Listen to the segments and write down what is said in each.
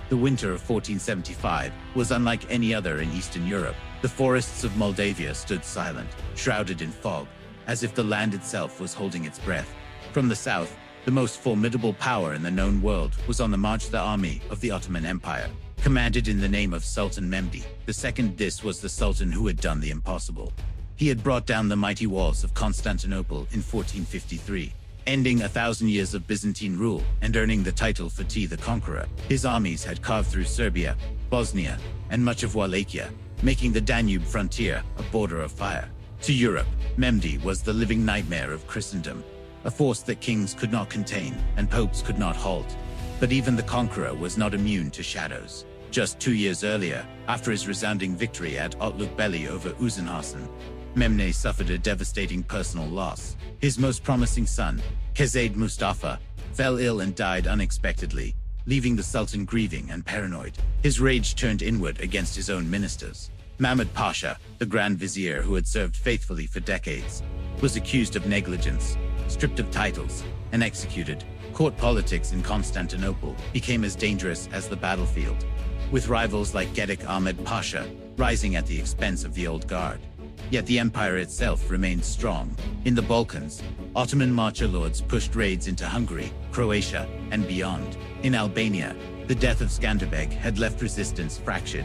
The winter of 1475 was unlike any other in Eastern Europe. The forests of Moldavia stood silent, shrouded in fog, as if the land itself was holding its breath. From the south, the most formidable power in the known world was on the march. The army of the Ottoman Empire, commanded in the name of Sultan Mehmed II. This was the Sultan who had done the impossible. He had brought down the mighty walls of Constantinople in 1453, ending 1,000 years of Byzantine rule and earning the title Mehmed the Conqueror. His armies had carved through Serbia, Bosnia, and much of Wallachia, making the Danube frontier a border of fire. To Europe, Mehmed was the living nightmare of Christendom, a force that kings could not contain and popes could not halt. But even the conqueror was not immune to shadows. Just 2 years earlier, after his resounding victory at Outnumbered over Uzenhausen, Mehmed suffered a devastating personal loss. His most promising son, Kezade Mustafa, fell ill and died unexpectedly, leaving the Sultan grieving and paranoid. His rage turned inward against his own ministers. Mehmed Pasha, the Grand Vizier who had served faithfully for decades, was accused of negligence, stripped of titles, and executed. Court politics in Constantinople became as dangerous as the battlefield, with rivals like Gedik Ahmed Pasha rising at the expense of the old guard. Yet the empire itself remained strong. In the Balkans, Ottoman marcher lords pushed raids into Hungary, Croatia, and beyond. In Albania, the death of Skanderbeg had left resistance fractured.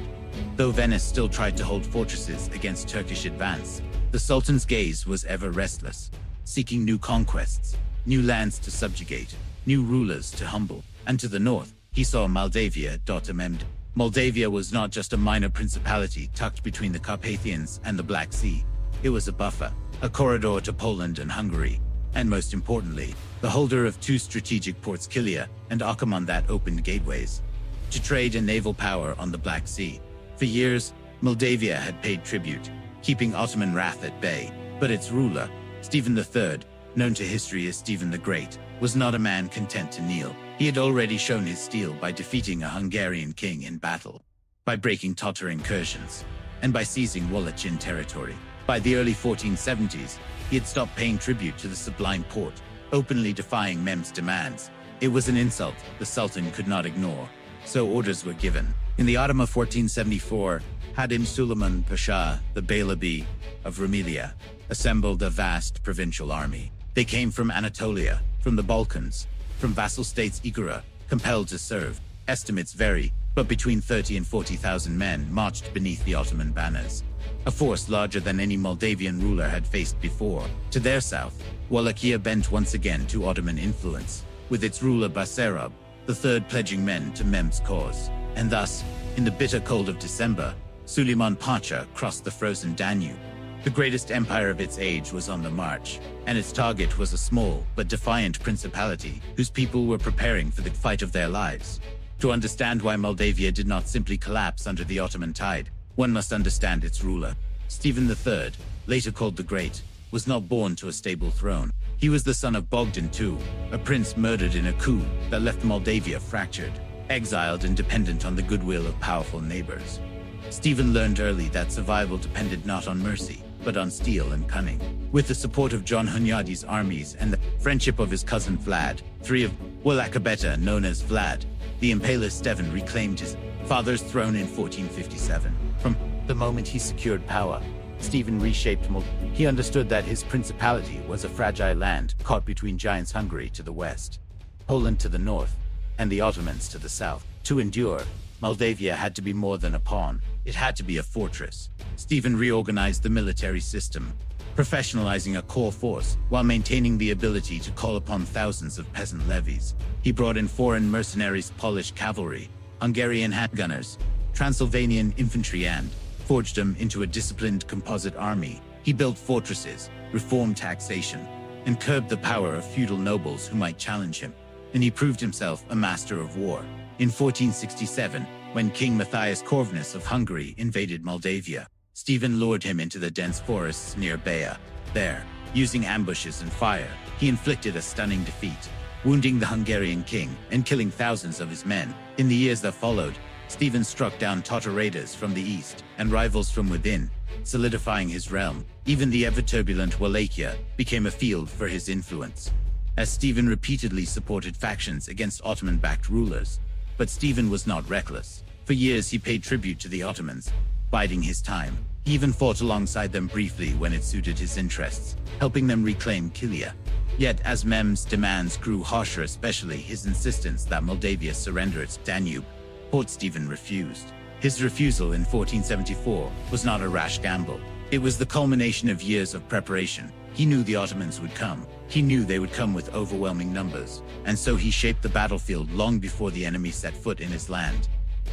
Though Venice still tried to hold fortresses against Turkish advance, the Sultan's gaze was ever restless, seeking new conquests, new lands to subjugate, new rulers to humble. And to the north, he saw Moldavia. Mehmed. Moldavia was not just a minor principality tucked between the Carpathians and the Black Sea. It was a buffer, a corridor to Poland and Hungary, and most importantly, the holder of 2 strategic ports, Kilia and Achaman, that opened gateways to trade and naval power on the Black Sea. For years, Moldavia had paid tribute, keeping Ottoman wrath at bay, but its ruler, Stephen III, known to history as Stephen the Great, was not a man content to kneel. He had already shown his steel by defeating a Hungarian king in battle, by breaking Tatar incursions, and by seizing Wallachian territory. By the early 1470s, he had stopped paying tribute to the Sublime Porte, openly defying Mehmed's demands. It was an insult the Sultan could not ignore, so orders were given. In the autumn of 1474, Hadim Suleiman Pasha, the Beylerbey of Rumelia, assembled a vast provincial army. They came from Anatolia, from the Balkans, from vassal states Igora, compelled to serve. Estimates vary, but between 30 and 40,000 men marched beneath the Ottoman banners, a force larger than any Moldavian ruler had faced before. To their south, Wallachia bent once again to Ottoman influence, with its ruler Basarab, the third, pledging men to Mehmed's cause. And thus, in the bitter cold of December, Suleiman Pasha crossed the frozen Danube. The greatest empire of its age was on the march, and its target was a small but defiant principality whose people were preparing for the fight of their lives. To understand why Moldavia did not simply collapse under the Ottoman tide, one must understand its ruler. Stephen III, later called the Great, was not born to a stable throne. He was the son of Bogdan II, a prince murdered in a coup that left Moldavia fractured, exiled and dependent on the goodwill of powerful neighbors. Stephen learned early that survival depended not on mercy, but on steel and cunning. With the support of John Hunyadi's armies and the friendship of his cousin Vlad III of Wallachia, known as Vlad, the Impaler Stephen reclaimed his father's throne in 1457. From the moment he secured power, Stephen reshaped Moldavia. He understood that his principality was a fragile land caught between giants Hungary to the west, Poland to the north, and the Ottomans to the south. To endure, Moldavia had to be more than a pawn. It had to be a fortress. Stephen reorganized the military system, professionalizing a core force while maintaining the ability to call upon thousands of peasant levies. He brought in foreign mercenaries, Polish cavalry, Hungarian handgunners, Transylvanian infantry, and forged them into a disciplined composite army. He built fortresses, reformed taxation, and curbed the power of feudal nobles who might challenge him. And he proved himself a master of war. In 1467, when King Matthias Corvinus of Hungary invaded Moldavia, Stephen lured him into the dense forests near Baia. There, using ambushes and fire, he inflicted a stunning defeat, wounding the Hungarian king and killing thousands of his men. In the years that followed, Stephen struck down Tatar raiders from the east and rivals from within, solidifying his realm. Even the ever-turbulent Wallachia became a field for his influence. As Stephen repeatedly supported factions against Ottoman-backed rulers, But Stephen was not reckless. For years he paid tribute to the Ottomans, biding his time. He even fought alongside them briefly when it suited his interests, helping them reclaim Kilia. Yet as Mehmed's demands grew harsher, especially his insistence that Moldavia surrender its Danube, Port Stephen refused. His refusal in 1474 was not a rash gamble. It was the culmination of years of preparation. He knew the Ottomans would come. He knew they would come with overwhelming numbers, and so he shaped the battlefield long before the enemy set foot in his land.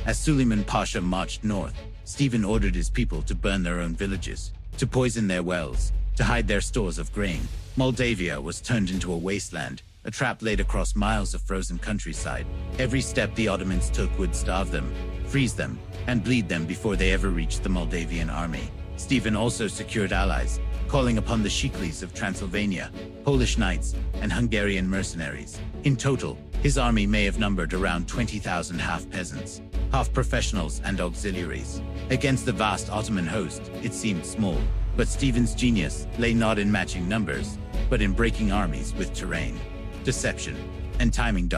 As Suleiman Pasha marched north, Stephen ordered his people to burn their own villages, to poison their wells, to hide their stores of grain. Moldavia was turned into a wasteland, a trap laid across miles of frozen countryside. Every step the Ottomans took would starve them, freeze them, and bleed them before they ever reached the Moldavian army. Stephen also secured allies, calling upon the Shiklis of Transylvania, Polish knights, and Hungarian mercenaries. In total, his army may have numbered around 20,000 half-peasants, half-professionals and auxiliaries. Against the vast Ottoman host, it seemed small, but Stephen's genius lay not in matching numbers, but in breaking armies with terrain, deception, and timing.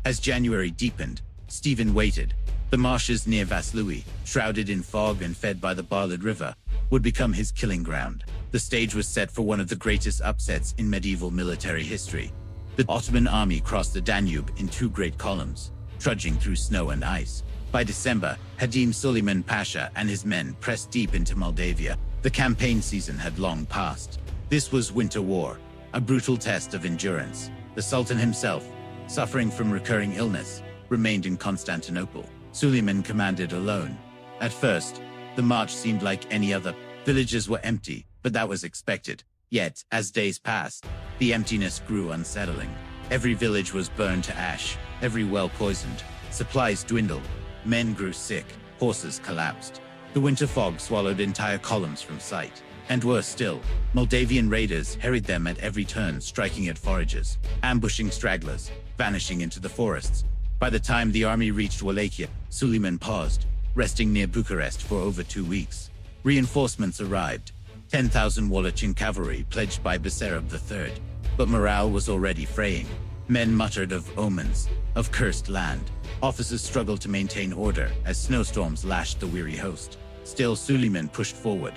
As January deepened, Stephen waited. The marshes near Vaslui, shrouded in fog and fed by the Barlad River, would become his killing ground. The stage was set for one of the greatest upsets in medieval military history. The Ottoman army crossed the Danube in two great columns, trudging through snow and ice. By December, Hadim Suleiman Pasha and his men pressed deep into Moldavia. The campaign season had long passed. This was winter war, a brutal test of endurance. The Sultan himself, suffering from recurring illness, remained in Constantinople. Suleiman commanded alone. At first, the march seemed like any other. Villages were empty, but that was expected. Yet, as days passed, the emptiness grew unsettling. Every village was burned to ash, every well poisoned. Supplies dwindled, men grew sick, horses collapsed. The winter fog swallowed entire columns from sight. And worse still, Moldavian raiders harried them at every turn, striking at forages, ambushing stragglers, vanishing into the forests. By the time the army reached Wallachia, Suleiman paused, resting near Bucharest for over 2 weeks. Reinforcements arrived, 10,000 Wallachian cavalry pledged by Basarab III. But morale was already fraying. Men muttered of omens, of cursed land. Officers struggled to maintain order as snowstorms lashed the weary host. Still, Suleiman pushed forward,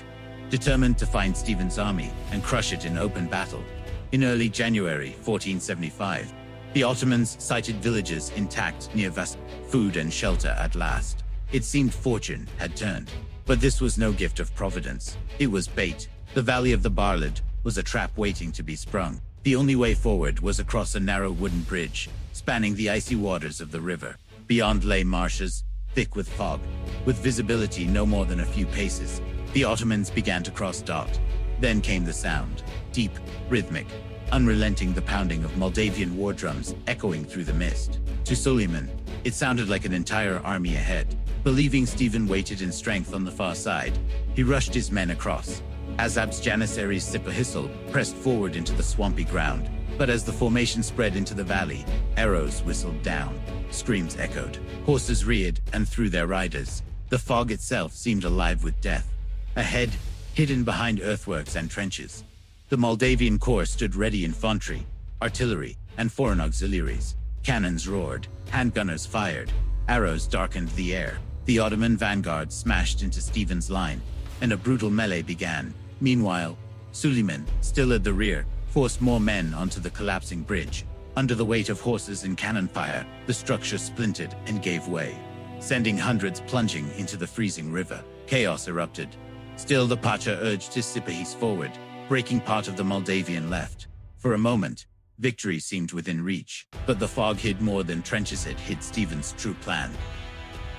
determined to find Stephen's army and crush it in open battle. In early January 1475, the Ottomans sighted villages intact near Vaslui, food and shelter at last. It seemed fortune had turned. But this was no gift of providence. It was bait. The valley of the Barlad was a trap waiting to be sprung. The only way forward was across a narrow wooden bridge, spanning the icy waters of the river. Beyond lay marshes, thick with fog, with visibility no more than a few paces. The Ottomans began to cross. Then came the sound, deep, rhythmic, unrelenting, the pounding of Moldavian war drums echoing through the mist. To Suleiman, it sounded like an entire army ahead. Believing Stephen waited in strength on the far side, he rushed his men across. Azab's Janissaries Sipahisal pressed forward into the swampy ground, but as the formation spread into the valley, arrows whistled down, screams echoed, horses reared and threw their riders. The fog itself seemed alive with death. Ahead, hidden behind earthworks and trenches, the Moldavian corps stood ready. Infantry, artillery, and foreign auxiliaries. Cannons roared, handgunners fired, arrows darkened the air. The Ottoman vanguard smashed into Stephen's line, and a brutal melee began. Meanwhile, Suleiman, still at the rear, forced more men onto the collapsing bridge. Under the weight of horses and cannon fire, the structure splintered and gave way, sending hundreds plunging into the freezing river. Chaos erupted. Still, the Pacha urged his Sipahis forward, breaking part of the Moldavian left. For a moment, victory seemed within reach, but the fog hid more than trenches had hid Stephen's true plan.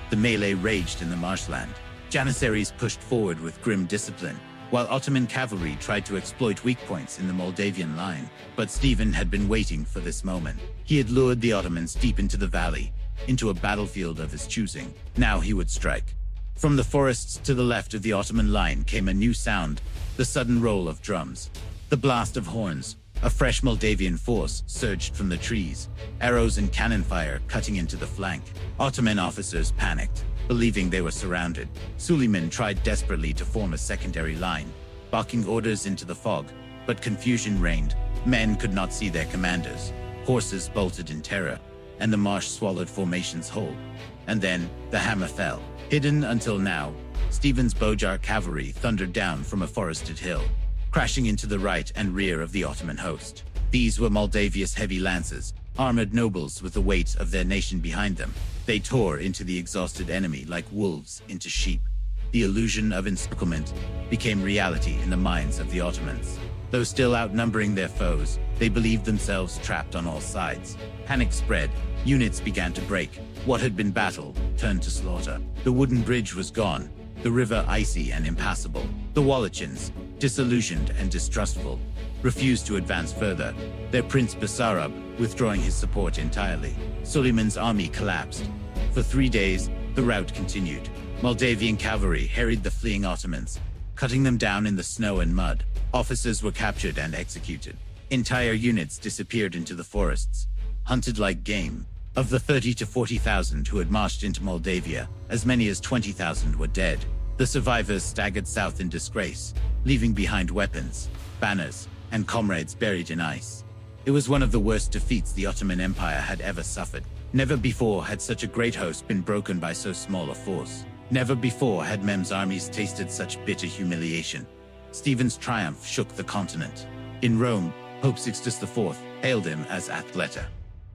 The melee raged in the marshland. Janissaries pushed forward with grim discipline, while Ottoman cavalry tried to exploit weak points in the Moldavian line. But Stephen had been waiting for this moment. He had lured the Ottomans deep into the valley, into a battlefield of his choosing. Now he would strike. From the forests to the left of the Ottoman line came a new sound, the sudden roll of drums, the blast of horns. A fresh Moldavian force surged from the trees, arrows and cannon fire cutting into the flank. Ottoman officers panicked, believing they were surrounded. Suleiman tried desperately to form a secondary line, barking orders into the fog, but confusion reigned. Men could not see their commanders. Horses bolted in terror. and the marsh swallowed formations whole. And then, the hammer fell. Hidden until now, Stephen's Bojar cavalry thundered down from a forested hill, crashing into the right and rear of the Ottoman host. These were Moldavia's heavy lancers, armored nobles with the weight of their nation behind them. They tore into the exhausted enemy like wolves into sheep. The illusion of encirclement became reality in the minds of the Ottomans. Though still outnumbering their foes, they believed themselves trapped on all sides. Panic spread, units began to break. What had been battle turned to slaughter. The wooden bridge was gone, the river icy and impassable. The Wallachians, disillusioned and distrustful, refused to advance further, their prince Basarab withdrawing his support entirely. Suleiman's army collapsed. For 3 days, the rout continued. Moldavian cavalry harried the fleeing Ottomans, cutting them down in the snow and mud. Officers were captured and executed. Entire units disappeared into the forests, hunted like game. Of the 30 to 40,000 who had marched into Moldavia, as many as 20,000 were dead. The survivors staggered south in disgrace, leaving behind weapons, banners, and comrades buried in ice. It was one of the worst defeats the Ottoman Empire had ever suffered. Never before had such a great host been broken by so small a force. Never before had Mehmed's armies tasted such bitter humiliation. Stephen's triumph shook the continent. In Rome, Pope Sixtus IV hailed him as Athleta,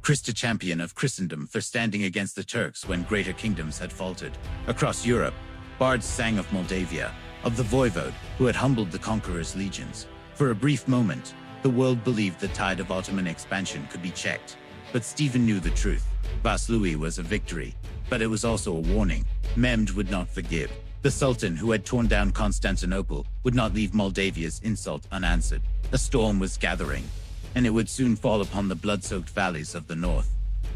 Christ, a champion of Christendom for standing against the Turks when greater kingdoms had faltered. Across Europe, bards sang of Moldavia, of the voivode who had humbled the conqueror's legions. For a brief moment, the world believed the tide of Ottoman expansion could be checked. But Stephen knew the truth. Vaslui was a victory, but it was also a warning. Mehmed would not forgive. The Sultan who had torn down Constantinople would not leave Moldavia's insult unanswered. A storm was gathering, and it would soon fall upon the blood-soaked valleys of the north.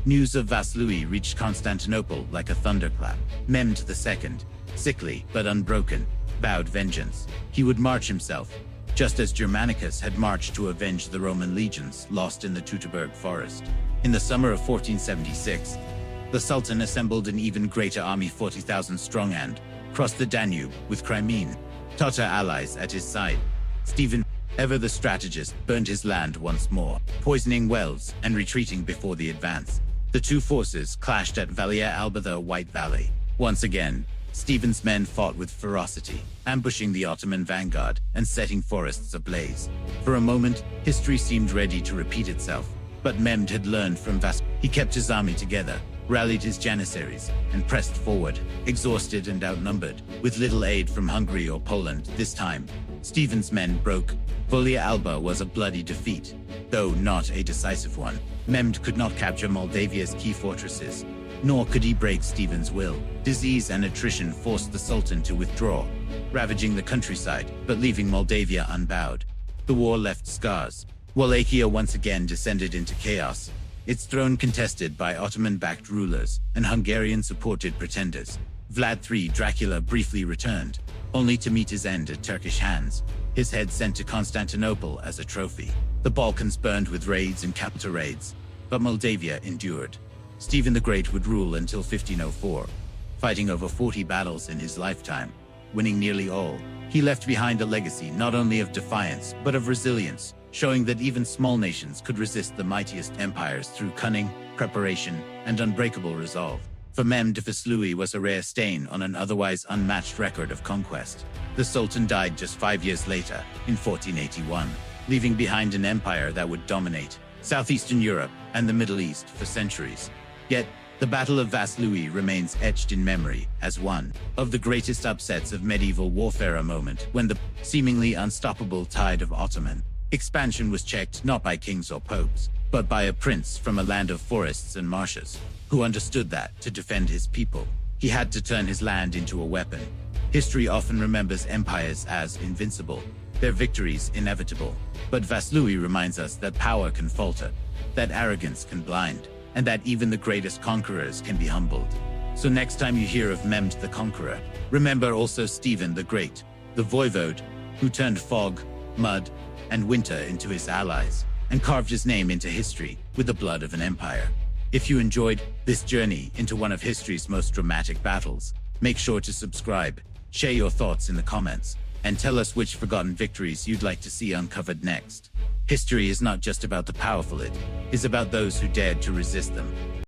News of Vaslui reached Constantinople like a thunderclap. Mehmed II, sickly but unbroken, vowed vengeance. He would march himself, just as Germanicus had marched to avenge the Roman legions lost in the Teutoburg forest. In the summer of 1476, the Sultan assembled an even greater army, 40,000 strong, and crossed the Danube with Crimean, Tatar allies at his side. Stephen, ever the strategist, burned his land once more, poisoning wells and retreating before the advance. The two forces clashed at Valia Alba, the White Valley. Once again, Stephen's men fought with ferocity, ambushing the Ottoman vanguard and setting forests ablaze. For a moment, history seemed ready to repeat itself. But Mehmed had learned from Vaslui. He kept his army together, rallied his janissaries, and pressed forward, exhausted and outnumbered, with little aid from Hungary or Poland. This time, Stephen's men broke. Valia Alba was a bloody defeat, though not a decisive one. Mehmed could not capture Moldavia's key fortresses, nor could he break Stephen's will. Disease and attrition forced the Sultan to withdraw, ravaging the countryside, but leaving Moldavia unbowed. The war left scars. Wallachia once again descended into chaos, its throne contested by Ottoman-backed rulers and Hungarian-supported pretenders. Vlad III Dracula briefly returned, only to meet his end at Turkish hands, his head sent to Constantinople as a trophy. The Balkans burned with raids and counter-raids, but Moldavia endured. Stephen the Great would rule until 1504, fighting over 40 battles in his lifetime, winning nearly all. He left behind a legacy not only of defiance, but of resilience, showing that even small nations could resist the mightiest empires through cunning, preparation, and unbreakable resolve. For Mehmed Vaslui was a rare stain on an otherwise unmatched record of conquest. The Sultan died just 5 years later, in 1481, leaving behind an empire that would dominate southeastern Europe and the Middle East for centuries. Yet, the Battle of Vaslui remains etched in memory as one of the greatest upsets of medieval warfare, a moment when the seemingly unstoppable tide of Ottoman expansion was checked not by kings or popes, but by a prince from a land of forests and marshes, who understood that, to defend his people, he had to turn his land into a weapon. History often remembers empires as invincible, their victories inevitable. But Vaslui reminds us that power can falter, that arrogance can blind, and that even the greatest conquerors can be humbled. So next time you hear of Mehmed the Conqueror, remember also Stephen the Great, the voivode, who turned fog, mud, and winter into his allies, and carved his name into history with the blood of an empire. If you enjoyed this journey into one of history's most dramatic battles, make sure to subscribe, share your thoughts in the comments, and tell us which forgotten victories you'd like to see uncovered next. History is not just about the powerful, it is about those who dared to resist them.